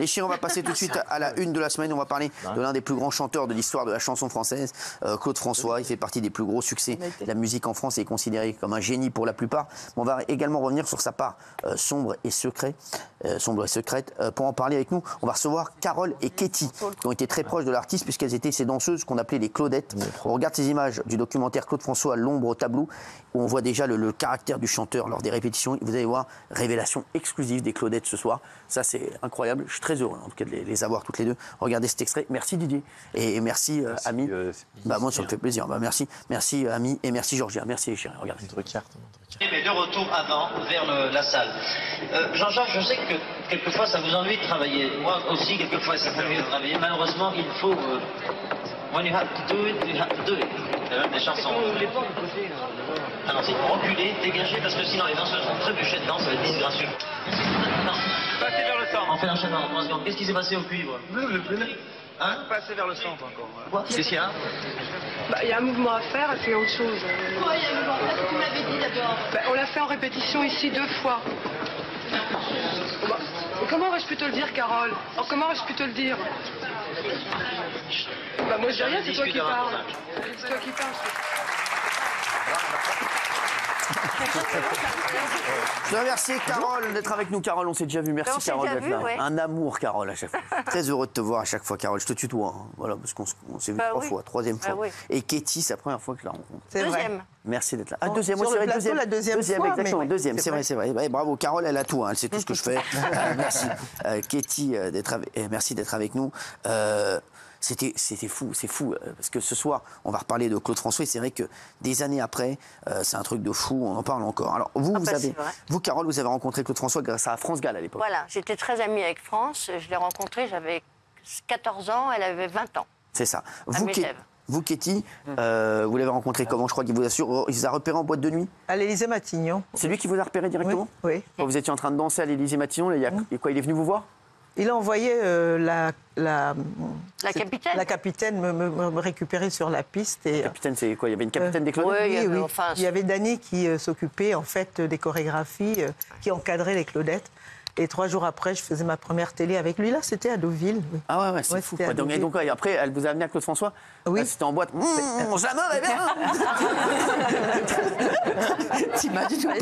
Les chiens, on va passer tout de suite à la une de la semaine. On va parler de l'un des plus grands chanteurs de l'histoire de la chanson française, Claude François. Il fait partie des plus gros succès de la musique en France et est considéré comme un génie pour la plupart. On va également revenir sur sa part sombre et secrète. Pour en parler avec nous, on va recevoir Carole et Katie, qui ont été très proches de l'artiste puisqu'elles étaient ces danseuses qu'on appelait les Claudettes. On regarde ces images du documentaire Claude François, L'ombre au tableau, où on voit déjà le caractère du chanteur lors des répétitions. Vous allez voir, révélation exclusive des Claudettes ce soir. Ça, c'est incroyable. Je suis très heureux, en tout cas, de les avoir toutes les deux. Regardez cet extrait. Merci Didier. Et merci, Ami. Moi, ça me fait plaisir. Merci, Ami. Et merci, Georgia. Merci, chérie. Regardez. Mais de retour avant, vers la salle. Jean-Jacques, je sais que quelquefois ça vous ennuie de travailler. Moi aussi, quelquefois ça m'ennuie de travailler. Malheureusement, il faut... when you have to do it, you have to do it. C'est même des chansons. Ah non, c'est reculer, dégager, parce que sinon les danseuses vont trébucher dedans, ça va être disgracieux. Non. Passez vers le centre. On fait l'enchaînement en 3 secondes. Qu'est-ce qui s'est passé au cuivre? Hein? Passez vers le centre encore. Quoi? Qu'est-ce qu'il y a? Il y a un mouvement à faire et puis autre chose. Pourquoi il y a un mouvement à faire? Vous m'avez dit d'abord. On l'a fait en répétition ici 2 fois. Comment aurais-je pu te le dire, Carole? Alors, comment aurais-je pu te le dire? Moi je dis rien, c'est toi qui parles. C'est toi qui parles. Je veux remercier Carole d'être avec nous. Carole, on s'est déjà vu. Merci Carole d'être là. Ouais. Un amour, Carole, à chaque fois. Très heureux de te voir à chaque fois, Carole. Je te tutoie. Hein. Voilà, parce qu'on s'est vu 3 fois, 3e fois. Oui. Et Katie, c'est la première fois que je la rencontre. C'est vrai. Deuxième. Merci d'être là. Ah, deuxième, Sur c'est le vrai, plateau, la deuxième fois, exactement, mais deuxième, c'est c'est vrai, vrai. c'est vrai. Ouais, bravo, Carole, elle a tout, hein, elle sait tout ce que je fais. Merci. Katie, merci d'être avec nous. C'était fou, c'est fou, parce que ce soir, on va reparler de Claude François, et c'est vrai que des années après, c'est un truc de fou, on en parle encore. Alors, vous, Carole, vous avez rencontré Claude François grâce à France Gall à l'époque. Voilà, j'étais très amie avec France. Je l'ai rencontrée, j'avais 14 ans, elle avait 20 ans. C'est ça. Megève. Vous, Katie, vous l'avez rencontré comment? Je crois qu'il vous a repéré en boîte de nuit. À l'Élysée-Matignon. C'est lui qui vous a repéré directement? Oui. Quand vous étiez en train de danser à l'Élysée-Matignon, il est venu vous voir? Il a envoyé la capitaine me récupérer sur la piste. Et, Capitaine, c'est quoi? Il y avait une capitaine des Claudettes? Oui. Enfin, il y avait Dany qui s'occupait en fait des chorégraphies, qui encadrait les Claudettes. Et 3 jours après, je faisais ma première télé avec lui. Là, c'était à Deauville. Oui. Ah ouais, c'est fou. c'était à Donc, Deauville. après, elle vous a amené à Claude François? Oui. C'était en boîte. Jamais, bien. T'imagines pas?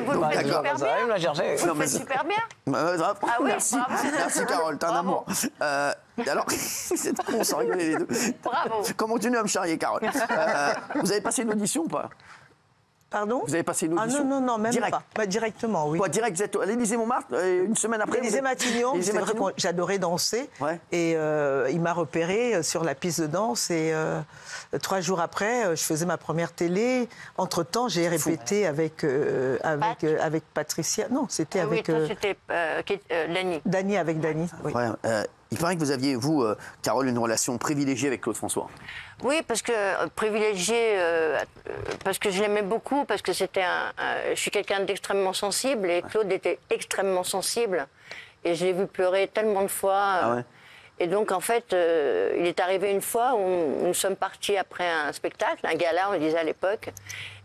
vous le faites super bien. me la chercher. Vous le faites super bien. Ah oui, merci. bravo. Merci, Carole, t'es un Bravo. amour. Alors, c'est con, on s'en rigolait les deux. Bravo. Continue à me charrier, Carole. Vous avez passé une audition ou pas? Pardon? Vous avez passé une audition? Ah non, même direct. pas. Bah, directement, oui. Quoi, direct, vous êtes à l'Élysée-Montmartre, une semaine après? L'Élysée-Matignon, c'est vrai que j'adorais danser. Ouais. Et il m'a repéré sur la piste de danse. Et 3 jours après, je faisais ma première télé. Entre-temps, j'ai répété avec Patricia. Non, c'était avec... Oui, toi, c'était Dany. Avec Dany, oui. Ouais, il paraît que vous aviez, vous, Carole, une relation privilégiée avec Claude François. Oui, parce que privilégié, parce que je l'aimais beaucoup, parce que je suis quelqu'un d'extrêmement sensible et Claude était extrêmement sensible. Et je l'ai vu pleurer tellement de fois. Ah ouais. Et donc, en fait, il est arrivé une fois où nous sommes partis après un spectacle, un gala, on le disait à l'époque.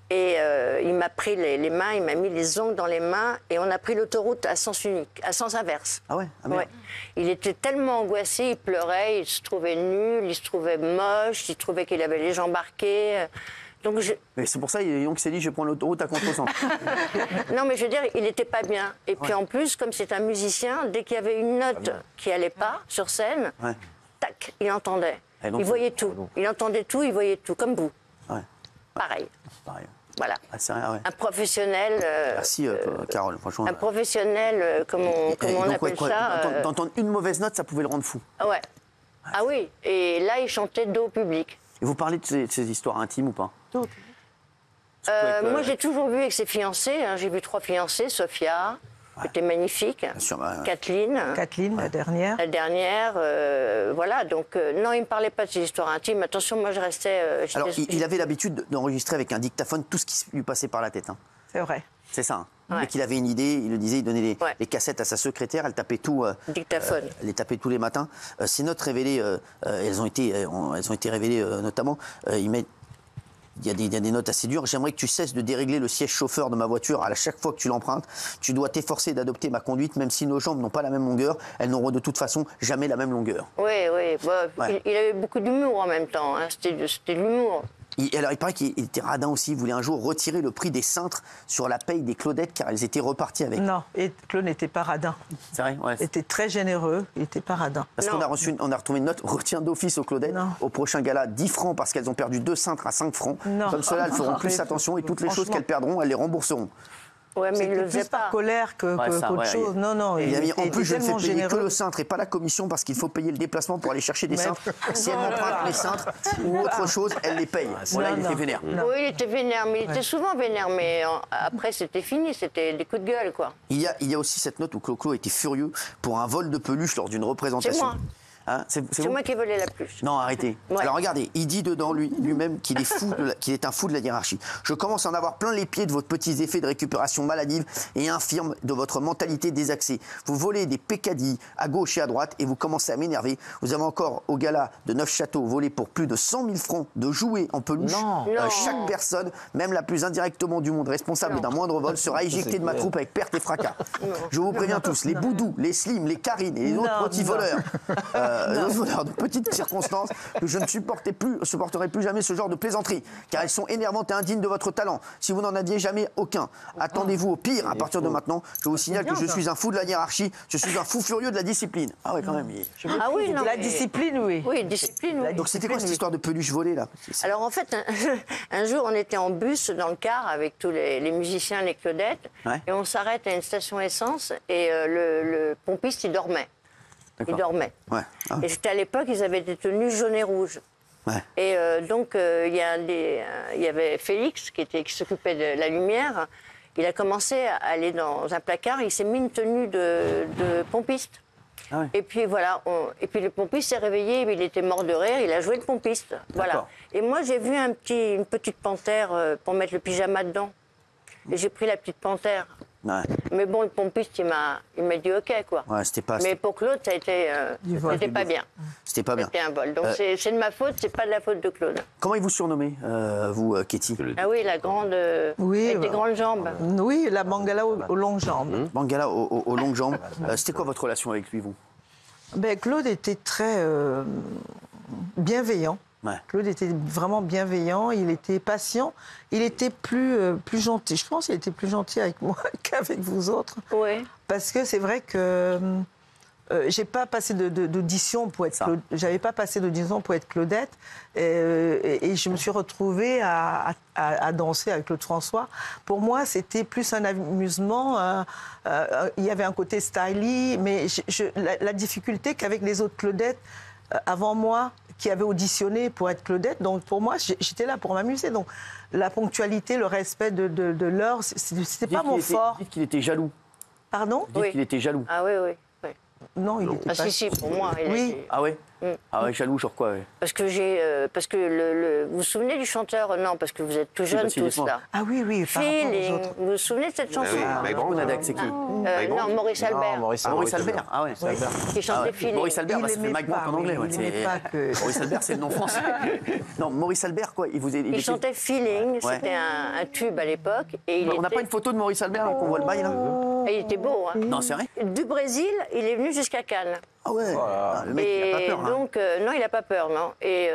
Et il m'a pris les mains, il m'a mis les ongles dans les mains et on a pris l'autoroute à sens unique, à sens inverse. Ah ouais? Ah merde. Ouais. Il était tellement angoissé, il pleurait, il se trouvait nul, il se trouvait moche, il trouvait qu'il avait les jambes marquées. Donc Mais c'est pour ça qu'il s'est dit, je prends l'autoroute à contresens. non, mais je veux dire, il n'était pas bien. Et puis en plus, comme c'est un musicien, dès qu'il y avait une note qui allait pas sur scène, tac, il entendait. Donc, il voyait tout. Il entendait tout, il voyait tout, comme vous. Ouais. Pareil. Pareil. Voilà. Ah, c'est rien, ouais. Un professionnel. Merci, Carole, franchement. Un professionnel, comme on appelle ça. D'entendre une mauvaise note, ça pouvait le rendre fou. Ouais. Ah oui. Et là, il chantait dos au public. Et vous parlez de ces histoires intimes ou pas? Moi, j'ai toujours vu avec ses fiancées. Hein, j'ai vu 3 fiancées. Sophia, qui était magnifique. Bien sûr, Kathleen. Kathleen, la dernière. La dernière, voilà. Donc, non, il ne me parlait pas de ses histoires intimes. Attention, moi, je restais... Alors, il avait l'habitude d'enregistrer avec un dictaphone tout ce qui lui passait par la tête. Hein. C'est vrai. C'est ça. Hein. Ouais. Dès qu'il avait une idée, il le disait, il donnait les cassettes à sa secrétaire, elle tapait tout. Dictaphone. Elle les tapait tous les matins. Ces notes révélées, elles ont été révélées notamment. il y a des notes assez dures. J'aimerais que tu cesses de dérégler le siège chauffeur de ma voiture à chaque fois que tu l'empruntes. Tu dois t'efforcer d'adopter ma conduite, même si nos jambes n'ont pas la même longueur. Elles n'auront de toute façon jamais la même longueur. Oui. Bah, Ouais. il avait beaucoup d'humour en même temps. Hein. C'était de l'humour. Alors, il paraît qu'il était radin aussi. Il voulait un jour retirer le prix des cintres sur la paye des Claudettes, car elles étaient reparties avec. Non, et Claude n'était pas radin. C'est vrai, ouais. Il était très généreux, il n'était pas radin. Parce qu'on a on a retrouvé une note, retiens d'office aux Claudettes. Non. Au prochain gala, 10 francs parce qu'elles ont perdu 2 cintres à 5 francs. Non. Comme cela, elles feront plus Mais attention et toutes les choses franchement. qu'elles perdront, elles les rembourseront. Ouais, mais il C'était le faisait plus par pas. colère qu'autre chose. Non, il Et était en plus, je ne fais tellement payer que généreux. le cintre et pas la commission parce qu'il faut payer le déplacement pour aller chercher des Mais- cintres. Si elle m'emprunte les cintres ou autre chose, elle les paye. Voilà, il était vénère. Non. Oui, il était vénère, mais il était souvent vénère. Mais après, c'était fini, c'était des coups de gueule, quoi. Il y a aussi cette note où Clo-Clo était furieux pour un vol de peluche lors d'une représentation. C'est moi. Hein, C'est vous moi qui volais la pluche. Non, arrêtez. Ouais. Alors regardez, il dit dedans lui-même qu'il est qu'il est un fou de la hiérarchie. Je commence à en avoir plein les pieds de vos petits effets de récupération maladive et infirme de votre mentalité désaxée. Vous volez des pécadilles à gauche et à droite et vous commencez à m'énerver. Vous avez encore au gala de Neufchâteau volé pour plus de 100 000 francs de jouets en peluche. Non. Chaque personne, même la plus indirectement du monde responsable d'un moindre vol, sera éjectée de ma troupe avec perte et fracas. Je vous préviens tous, les Boudous, les Slim, les Karine et les autres petits voleurs. De petites circonstances que je ne supporterai plus jamais ce genre de plaisanterie, car elles sont énervantes et indignes de votre talent. Si vous n'en aviez jamais aucun, attendez-vous au pire. À partir de maintenant, je vous signale que je suis un fou de la hiérarchie, je suis un fou furieux de la discipline. Ah ouais, quand même. Ah oui, non. La mais- discipline, oui. Oui, discipline. oui. Donc c'était quoi cette histoire de peluche volée là? Alors en fait, un jour, on était en bus dans le car avec tous les musiciens, les Claudettes, Ouais. et on s'arrête à une station essence et le pompiste, il dormait. Il dormait. Ouais. Ah, Et c'était à l'époque, ils avaient des tenues jaunes et rouges. ouais. Et donc, il y avait Félix qui s'occupait de la lumière. Il a commencé à aller dans un placard. Il s'est mis une tenue de pompiste. Ah ouais. Et puis voilà. Et puis le pompiste s'est réveillé. Il était mort de rire. Il a joué le pompiste. Voilà. D'accord. Et moi, j'ai vu une petite panthère pour mettre le pyjama dedans. Et j'ai pris la petite panthère. Ouais. Mais bon, le pompiste, il m'a dit OK, quoi. Ouais, c'était pas. Mais pour Claude, ça a été, c'était pas bien. C'était pas bien. C'était un vol. Donc c'est de ma faute, c'est pas de la faute de Claude. Comment il vous surnommez, vous, Katie? Ah oui, la grande. Oui, avec des bah. grandes jambes. Oui, la Bangala aux longues jambes. Bangala aux longues jambes. C'était quoi votre relation avec lui, vous? Ben, Claude était très bienveillant. Ouais. Claude était vraiment bienveillant, il était patient, il était plus gentil. Je pense qu'il était plus gentil avec moi qu'avec vous autres. Oui. Parce que c'est vrai que j'ai pas passé d'audition pour être j'avais pas passé d'audition pour être Claudette et je me suis retrouvée à danser avec Claude François. Pour moi, c'était plus un amusement. Il y avait un côté styly, mais la difficulté qu'avec les autres Claudettes avant moi, qui avaient auditionné pour être Claudette. Donc pour moi, j'étais là pour m'amuser. Donc la ponctualité, le respect de l'heure, c'était pas mon fort. Dites qu'il était jaloux. Pardon? Dites qu'il était jaloux. Ah oui, oui. oui. Non, il était Ah pas... si, pour moi. Il Oui. était- Ah ouais? Ah ouais, jaloux sur quoi? Ouais. Parce que parce que vous vous souvenez du chanteur? Non, parce que vous êtes tout jeunes vas-y, tous dites-moi. là. Ah oui, oui, par rapport aux Feeling. autres. Vous vous souvenez de cette chanson? Mike Brown, Nadek, c'est qui? Non, Maurice Albert. Maurice Albert. Ah ouais. Qui chantait Feeling. Maurice Albert, Il bah, ça fait aimait Mike pas, Brown en anglais. oui, Ouais, il aimait pas que- Maurice Albert, c'est le nom français. Non, Maurice Albert, quoi. Il chantait Feeling. Ouais. C'était un tube à l'époque. Et On n'a pas une photo de Maurice Albert, là, qu'on voit le bail, là? Et il était beau. Hein. Non, c'est vrai? Du Brésil, il est venu jusqu'à Cannes. Ah ouais. Ah, le mec, il Et a pas peur. Hein. donc, non, il n'a pas peur, non. Et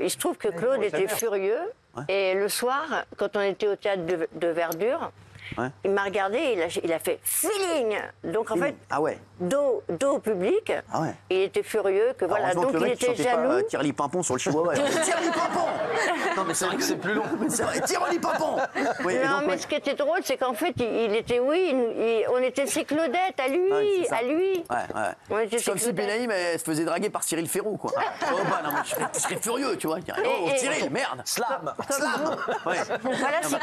il se trouve que Claude était furieux. Ouais. Et le soir, quand on était au théâtre de Verdure, Ouais. il m'a regardé et il a fait feeling. Donc en fait, Ah ouais. dos au public. Ah ouais. Il était furieux que voilà. Heureusement Donc que le il mec, était chantait jaloux. pas Tirli Pimpon sur le chihuahua. Tirli Pimpon. Non, mais c'est vrai que c'est plus long. C'est vrai, Tirli Pimpon. Oui, et Non, donc, mais ouais. ce qui était drôle, c'est qu'en fait, il était, on était ses Claudettes, à lui, Ouais, c'est ça. à lui. Ouais, ouais. Ouais, je C'est comme sais si que- Benaïm elle se faisait draguer par Cyril Ferraud, quoi. Oh bah non, mais je serais furieux, tu vois. Je dirais, oh, Et- Cyril, merde. Slam. Comme Slam. Ouais. Voilà, si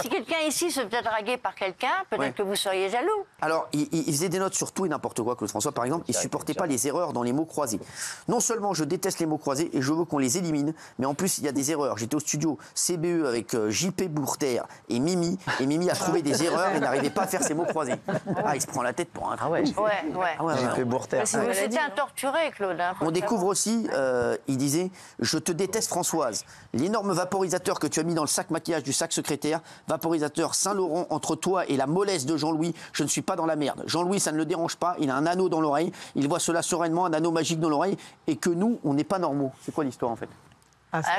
quelqu'un ici se faisait draguer dragué par quelqu'un, peut-être que vous seriez jaloux. Alors, il faisait des notes sur tout et n'importe quoi, Claude François, par exemple. Il ne supportait pas les erreurs dans les mots croisés. Non seulement je déteste les mots croisés et je veux qu'on les élimine, mais en plus, il y a des erreurs. J'étais au studio CBE avec JP Bourter et Mimi a trouvé des erreurs et n'arrivait pas à faire ses mots croisés. Ah, il se prend la tête pour un... Ah ouais. JP Bourter. C'était un torturé, Claude. Hein, on découvre aussi, il disait, je te déteste Françoise. L'énorme vaporisateur que tu as mis dans le sac maquillage du sac secrétaire, vaporisateur Saint-Laurent entre toi et la mollesse de Jean-Louis, je ne suis pas dans la merde. Jean-Louis, ça ne le dérange pas, il a un anneau dans l'oreille, il voit cela sereinement, un anneau magique dans l'oreille, et que nous, on n'est pas normaux. C'est quoi l'histoire en fait?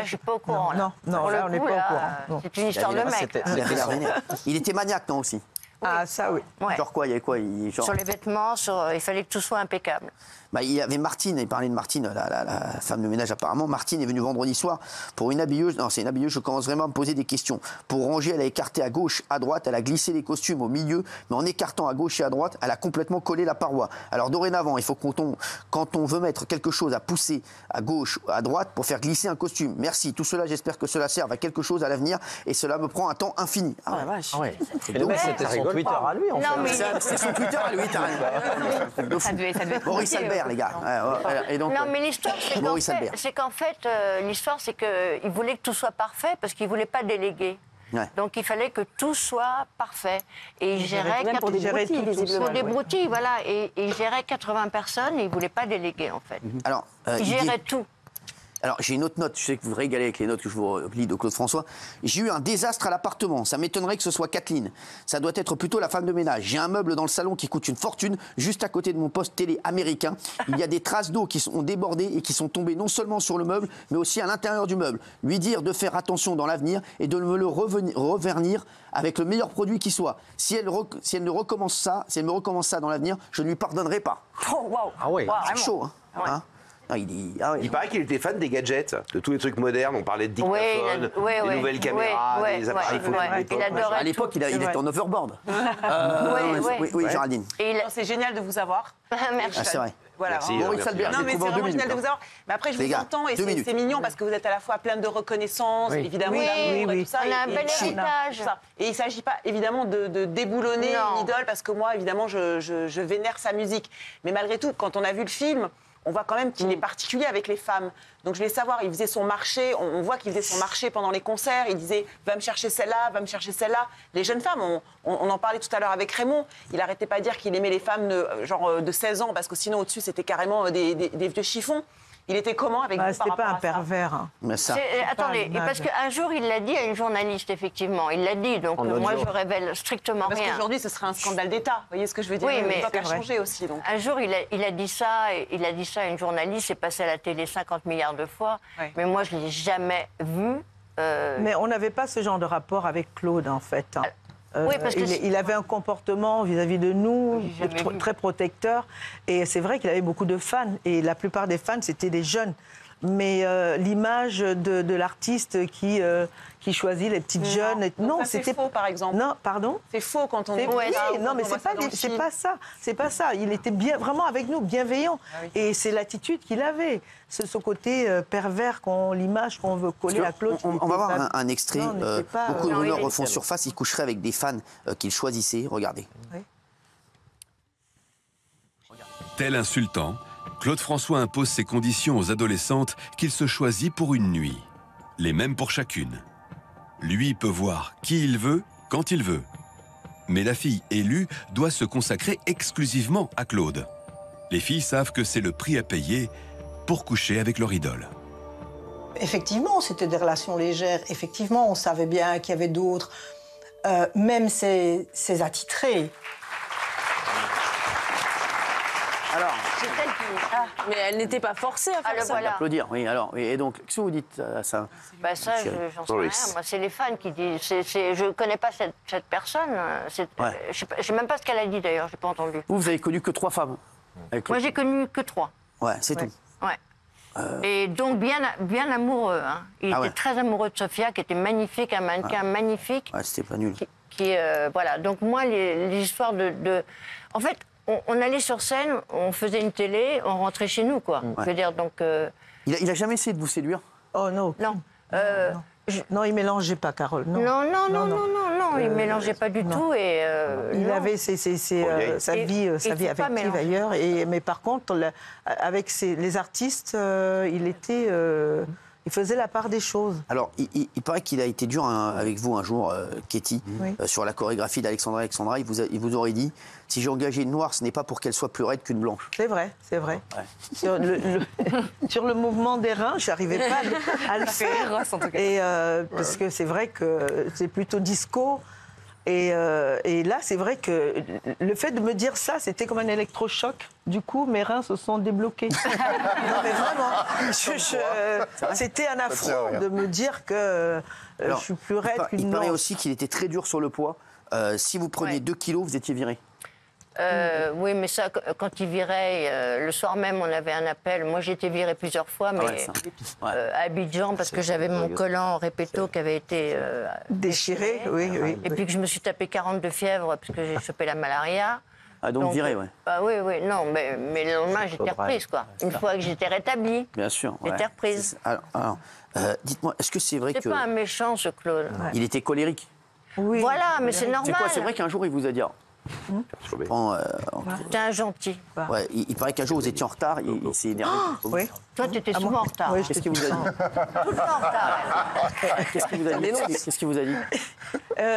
Je suis pas au courant. Non, là, on n'est pas au courant. C'est une histoire de mec. Il avait la vénère. Il était maniaque, non aussi? Ah, ça oui. Ouais. Genre quoi, il y avait quoi Sur les vêtements, il fallait que tout soit impeccable. Bah, il y avait Martine, il parlait de Martine, la femme de ménage apparemment. Martine est venue vendredi soir pour une habilleuse. Non, c'est une habilleuse, je commence vraiment à me poser des questions. Pour ranger, elle a écarté à gauche, à droite, elle a glissé les costumes au milieu, mais en écartant à gauche et à droite, elle a complètement collé la paroi. Alors dorénavant, il faut quand on veut mettre quelque chose à pousser à gauche ou à droite pour faire glisser un costume. Merci, tout cela, j'espère que cela serve à quelque chose à l'avenir et cela me prend un temps infini. Ah ouais, vache. Ouais. Et le mec, c'était son Twitter à lui, en fait. C'est son Twitter à lui, t'as raison. Ça devait être Maurice Albert, les gars. Et donc, non, mais l'histoire, c'est qu'en fait, l'histoire, c'est qu'il voulait que tout soit parfait parce qu'il ne voulait pas déléguer. Ouais. Donc il fallait que tout soit parfait. Et il gérait pour des broutilles, visiblement. Pour des broutilles, voilà. Et il gérait 80 personnes et il ne voulait pas déléguer, en fait. Alors, il gérait tout. Alors, j'ai une autre note, je sais que vous vous régalez avec les notes que je vous lis de Claude François. J'ai eu un désastre à l'appartement, ça m'étonnerait que ce soit Kathleen. Ça doit être plutôt la femme de ménage. J'ai un meuble dans le salon qui coûte une fortune, juste à côté de mon poste télé américain. Il y a des traces d'eau qui sont débordées et qui sont tombées non seulement sur le meuble, mais aussi à l'intérieur du meuble. Lui dire de faire attention dans l'avenir et de me le revernir avec le meilleur produit qui soit. Si elle me recommence ça dans l'avenir, je ne lui pardonnerai pas. Oh, waouh. Ah ouais. C'est chaud, hein, Ouais. hein. Non, Il paraît qu'il était fan des gadgets, de tous les trucs modernes. On parlait de dictaphone, des nouvelles caméras, des appareils photo. Il adorait à l'époque, il était en overboard. Oui, Géraldine. C'est génial de vous avoir. Merci. Ah, c'est vrai. Voilà. Merci. Maurice Albert, Non, mais c'est vraiment génial de vous avoir. Mais après, je vous entends et c'est mignon parce que vous êtes à la fois plein de reconnaissance, évidemment, d'amour et tout ça. On a un bel héritage. Et il ne s'agit pas, évidemment, de déboulonner une idole parce que moi, évidemment, je vénère sa musique. Mais malgré tout, quand on a vu le film, on voit quand même qu'il est particulier avec les femmes. Donc je voulais savoir, il faisait son marché, on voit qu'il faisait son marché pendant les concerts, il disait « va me chercher celle-là, va me chercher celle-là ». Les jeunes femmes, on en parlait tout à l'heure avec Raymond, il n'arrêtait pas de dire qu'il aimait les femmes de 16 ans, parce que sinon au-dessus c'était carrément des vieux chiffons. Il était comment avec vous C'était pas un pervers. Hein. Mais ça. Attendez, parce qu'un jour, il l'a dit à une journaliste, effectivement. Il l'a dit, donc moi, je révèle strictement rien. Parce qu'aujourd'hui, ce serait un scandale d'État. Vous voyez ce que je veux dire? Oui, mais l'époque a changé aussi. Donc. Un jour, il a dit ça, à une journaliste, c'est passé à la télé 50 milliards de fois. Ouais. Mais moi, je ne l'ai jamais vu. Mais on n'avait pas ce genre de rapport avec Claude, en fait. Hein. Oui, parce que il avait un comportement vis-à-vis de nous très protecteur. Et c'est vrai qu'il avait beaucoup de fans. Et la plupart des fans, c'était des jeunes. Mais l'image de l'artiste qui choisit les petites jeunes... Non, c'était faux, par exemple. Non, pardon. C'est faux quand on dit ça. Non, mais c'est pas ça. C'est pas ça. Il était vraiment avec nous, bienveillant. Ah oui. Et c'est l'attitude qu'il avait. Ce côté pervers, l'image qu'on veut coller à Claude. On va voir un extrait. Beaucoup de rumeurs refont surface. Il coucherait avec des fans qu'il choisissait. Regardez. Oui. Tel un sultan, Claude François impose ses conditions aux adolescentes qu'il se choisit pour une nuit. Les mêmes pour chacune. Lui peut voir qui il veut, quand il veut. Mais la fille élue doit se consacrer exclusivement à Claude. Les filles savent que c'est le prix à payer pour coucher avec leur idole. Effectivement, c'était des relations légères. Effectivement, on savait bien qu'il y avait d'autres, même ces attitrés. Alors, mais elle n'était pas forcée à faire ça. Voilà. Applaudir, oui. Alors, et donc, qu'est-ce que vous dites à ça? Bah ça, j'en sais rien. Moi, c'est les fans qui disent. Je ne connais pas cette personne. Je ne sais même pas ce qu'elle a dit d'ailleurs. Je n'ai pas entendu. Vous avez connu que 3 femmes? Moi, j'ai connu que 3. Ouais, c'est tout. Ouais. Et donc bien amoureux. Hein. Il était très amoureux de Sophia, qui était magnifique, un mannequin magnifique. Ouais, c'était pas nul. Voilà. Donc moi, les histoires de... En fait, on allait sur scène, on faisait une télé, on rentrait chez nous, quoi. Je veux dire, donc... Il a jamais essayé de vous séduire? Oh non. Non. Non, il mélangeait pas, Carole. Non, il mélangeait pas du tout. Et il avait sa vie affective ailleurs. Mais par contre, avec les artistes, il faisait la part des choses. Alors, il paraît qu'il a été dur avec vous un jour, Ketty, sur la chorégraphie d'Alexandra Alexandra. Il vous aurait dit, si j'ai engagé une noire, ce n'est pas pour qu'elle soit plus raide qu'une blanche. C'est vrai, c'est vrai. Ouais. Sur le mouvement des reins, je n'arrivais pas à le faire. Et, parce que c'est vrai que c'est plutôt disco. Et là, c'est vrai que le fait de me dire ça, c'était comme un électrochoc. Du coup, mes reins se sont débloqués. Non, mais vraiment, c'était un affront de me dire que je suis plus raide qu'une Il paraît blanche. aussi qu'il était très dur sur le poids. Si vous preniez 2 kilos, vous étiez viré. Oui, mais ça, quand il virait, le soir même, on avait un appel. Moi, j'ai été virée plusieurs fois, mais à Abidjan, parce que j'avais mon collant répéto qui avait été déchiré. Oui. Et puis que je me suis tapé 42 fièvres, parce que j'ai chopé la malaria. Ah, donc viré, oui. Oui, non, mais le lendemain, j'étais reprise, quoi. Une fois que j'étais rétablie. Bien sûr. J'étais reprise. Alors dites-moi, est-ce que c'est vrai que... C'est pas un méchant, ce Claude. Il était colérique. Oui. Voilà, mais c'est normal. C'est quoi? C'est vrai qu'un jour, il vous a dit... T'es un gentil. Ouais, il paraît qu'un jour vous étiez en retard, il s'est énervé. Oui. Toi, tu étais souvent en retard. Oui, Qu'est-ce qu'il vous a dit? Tout le temps en retard. Qu'est-ce qu'il vous a dit?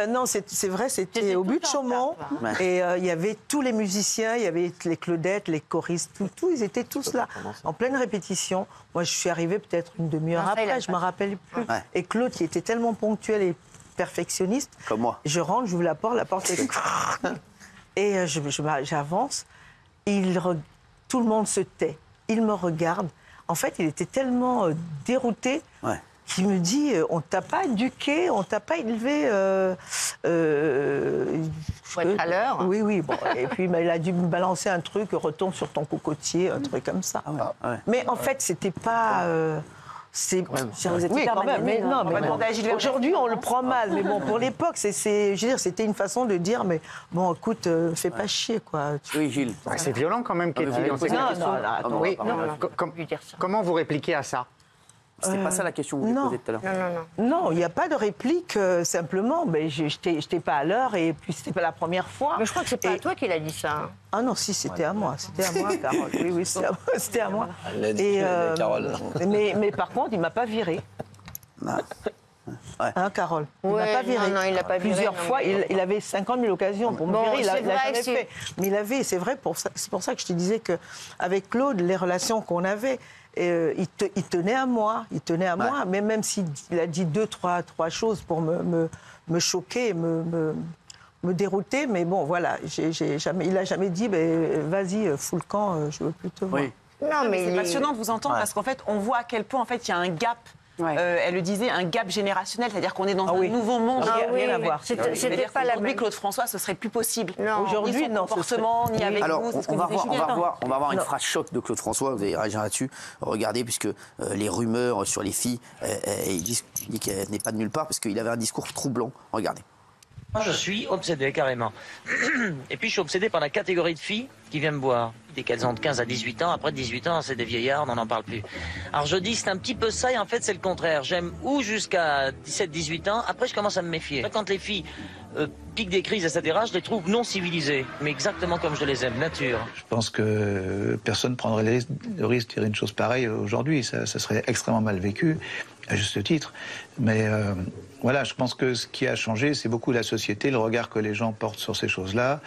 Non, c'est vrai, c'était au but de Chaumont. Et il y avait tous les musiciens, il y avait les Claudettes, les choristes, tout, ils étaient tous là, en pleine répétition. Moi, je suis arrivée peut-être une demi-heure après, je ne me rappelle plus. Ouais. Et Claude, qui était tellement ponctuel et perfectionniste, comme moi. Je rentre, j'ouvre la porte est... Et j'avance, tout le monde se tait, il me regarde. En fait, il était tellement dérouté qu'il me dit, on ne t'a pas éduqué, on ne t'a pas élevé... Faut être à l'heure. Oui, bon. Et puis il a dû me balancer un truc, retombe sur ton cocotier, un truc comme ça. Mais en fait, c'était pas... Oui, quand même. Mais non, aujourd'hui, on le prend mal. Mais bon, pour l'époque, c'était une façon de dire, mais bon, écoute, fais pas chier, quoi. Oui, Gilles. C'est violent quand même, Ketty. Comment vous répliquez à ça? C'était pas ça la question que vous avez posée tout à l'heure. Non, il n'y a pas de réplique. Simplement, je n'étais pas à l'heure et puis c'était pas la première fois. Mais je crois que c'est pas à toi qu'il a dit ça. Hein. Ah non, si, c'était à moi. C'était à moi, Carole. Oui, c'était à moi. Et, mais par contre, il ne m'a pas virée. Hein, Carole? Il ne m'a pas virée. Non, il l'a pas virée. Plusieurs fois, il avait 50 000 occasions pour me virer. Il l'a jamais fait. Mais il avait, c'est vrai, c'est pour ça que je te disais qu'avec Claude, les relations qu'on avait, il tenait à moi, mais même s'il a dit trois choses pour me choquer, me dérouter, mais bon, voilà, il n'a jamais dit, vas-y, fous le camp, je veux plus te voir. Non, mais c'est passionnant de vous entendre parce qu'en fait, on voit à quel point en fait il y a un gap. Elle le disait, un gap générationnel, c'est-à-dire qu'on est dans un nouveau monde. Rien à voir. C'était pas la même. Claude François, ce serait plus possible. Aujourd'hui, non. Comportement, ni avec alors, vous. On va voir une phrase choc de Claude François. Vous allez réagir là-dessus. Regardez, puisque les rumeurs sur les filles, il dit qu'elle n'est pas de nulle part parce qu'il avait un discours troublant. Regardez. Moi, je suis obsédé, carrément. Et puis, je suis obsédé par la catégorie de filles qui viennent me voir. Dès qu'elles ont de 15 à 18 ans, après 18 ans, c'est des vieillards, on n'en parle plus. Alors, je dis, c'est un petit peu ça, et en fait, c'est le contraire. J'aime ou jusqu'à 17-18 ans, après, je commence à me méfier. Quand les filles piquent des crises, etc., je les trouve non civilisées, mais exactement comme je les aime, nature. Je pense que personne ne prendrait le risque de dire une chose pareille aujourd'hui. Ça serait extrêmement mal vécu, à juste titre. Mais voilà, je pense que ce qui a changé, c'est beaucoup la société, le regard que les gens portent sur ces choses-là.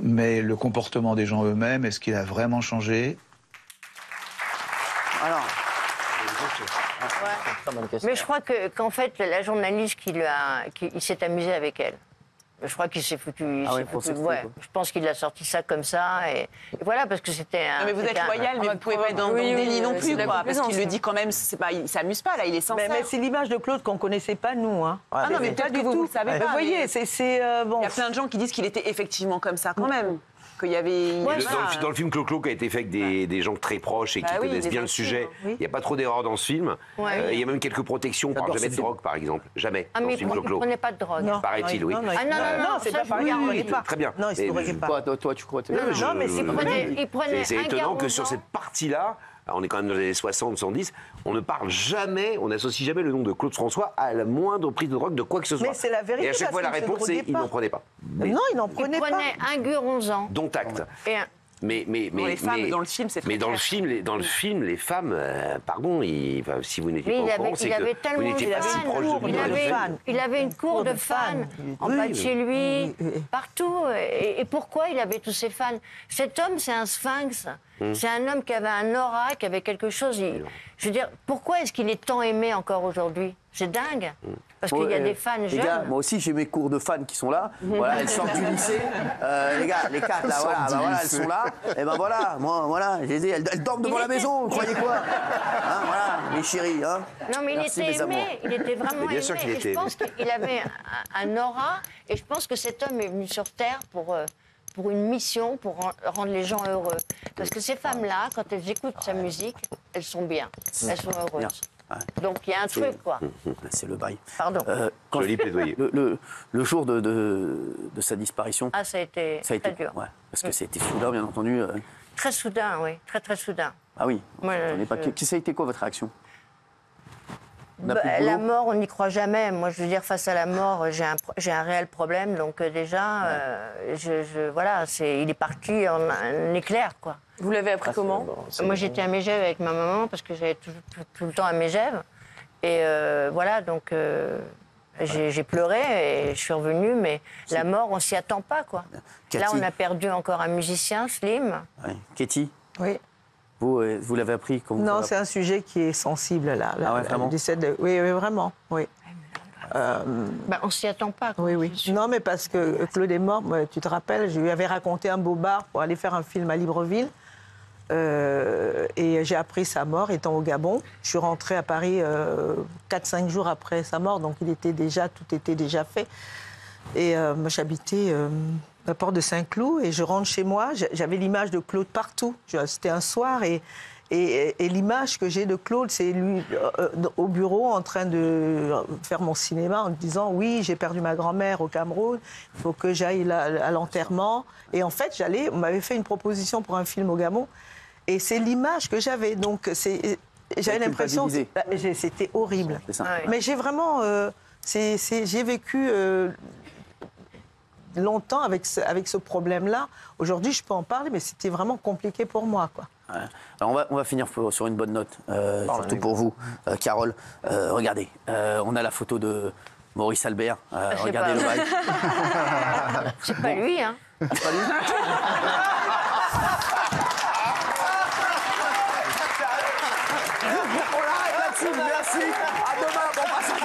Mais le comportement des gens eux-mêmes, est-ce qu'il a vraiment changé? Alors, mais je crois qu'en fait, la journaliste il s'est amusé avec elle. Je crois qu'il s'est foutu. Je pense qu'il a sorti ça comme ça. Et voilà, parce que c'était un. Non, mais vous êtes loyal, mais vous ne pouvez pas être dans le délit non plus, quoi. Parce qu'il le dit quand même, il ne s'amuse pas, là, il est sincère. Mais c'est l'image de Claude qu'on ne connaissait pas, nous. Hein. Ah non, mais peut-être que vous ne le savez pas. Vous voyez, bon. Il y a plein de gens qui disent qu'il était effectivement comme ça, quand même. Qu'il y avait... Dans le film Clo-Clo, qui a été fait avec des gens très proches et qui connaissent bien le sujet, il n'y a pas trop d'erreurs dans ce film. Il y a même quelques protections. On ne parle jamais de drogue, par exemple. Jamais. Ah, mais il ne prenait pas de drogue. Paraît-il, oui. Ah non, c'est pas pareil. Très bien. Non, il ne se droguait pas. Toi, tu crois non, mais il prenait c'est étonnant que sur cette partie-là, alors on est quand même dans les années 60, 110, on ne parle jamais, on n'associe jamais le nom de Claude François à la moindre prise de drogue de quoi que ce soit. Mais c'est la vérité. Et à chaque fois, la réponse, c'est il n'en prenait pas. Non, il n'en prenait pas. Il prenait un guronzan. Dont acte. Mais les femmes, dans le film, c'est très mais dans le film, les femmes, pardon, si vous n'étiez pas au courant, c'est que vous n'étiez pas si proche de lui. Il avait une cour de fans, en bas de chez lui, partout. Et pourquoi il avait tous ces fans? Cet homme, c'est un sphinx. C'est un homme qui avait un aura, qui avait quelque chose. Je veux dire, pourquoi est-ce qu'il est tant aimé encore aujourd'hui? C'est dingue. Parce qu'il y a des fans jeunes. Les gars, moi aussi, j'ai mes cours de fans qui sont là. Voilà, elles sortent du lycée. Les gars, les 4, là, voilà, elles sont là. Et ben voilà, moi, voilà, elles dorment devant la maison, vous croyez quoi? Hein, voilà, mes chéris. Hein. Non, mais merci, il était aimé. Il était vraiment bien sûr aimé. qu'il était je pense qu'il avait un aura. Et je pense que cet homme est venu sur Terre pour une mission, pour rendre les gens heureux. Parce que ces femmes-là, quand elles écoutent sa musique, elles sont bien. Elles sont heureuses. Donc il y a un truc, quoi. C'est le bail. Pardon. Joli plaidoyer. Le jour de sa disparition. Ah, ça a été très dur. Ouais, parce que c'était soudain, bien entendu. Très soudain, oui. Très, très soudain. Ah oui. Moi, Ça a été quoi votre réaction? La mort, on n'y croit jamais. Moi, je veux dire, face à la mort, j'ai un réel problème. Donc déjà, voilà, il est parti en un éclair, quoi. Vous l'avez appris comment? Moi, j'étais à Megève avec ma maman parce que j'allais tout le temps à Megève. Et voilà, donc j'ai pleuré et je suis revenue. Mais la mort, on s'y attend pas, quoi. Cathy. Là, on a perdu encore un musicien, Slim. Ouais. Katie. Oui. Vous l'avez appris comme Non, c'est un sujet qui est sensible, là. Ah ouais, vraiment? Oui, vraiment, oui. On s'y attend pas. Quoi. Oui. Non, mais parce que Claude est mort, tu te rappelles, je lui avais raconté un bobard pour aller faire un film à Libreville. Et j'ai appris sa mort étant au Gabon. Je suis rentrée à Paris 4-5 jours après sa mort, donc tout était déjà fait. Et moi, j'habitais à la porte de Saint-Cloud et je rentre chez moi. J'avais l'image de Claude partout. C'était un soir et l'image que j'ai de Claude, c'est lui au bureau en train de faire mon cinéma en disant « Oui, j'ai perdu ma grand-mère au Cameroun, il faut que j'aille à l'enterrement. » Et en fait, on m'avait fait une proposition pour un film au Gabon et c'est l'image que j'avais. Donc, j'avais l'impression que c'était horrible. C'est ça. Mais j'ai vraiment... j'ai vécu... longtemps avec ce problème-là. Aujourd'hui, je peux en parler, mais c'était vraiment compliqué pour moi, quoi. Ouais. Alors on va finir sur une bonne note, surtout pour vous, Carole. Regardez, on a la photo de Maurice Albert. Regardez le bail. C'est pas lui, hein. C'est pas lui. On l'arrête là-dessus, merci. À demain, bon passage.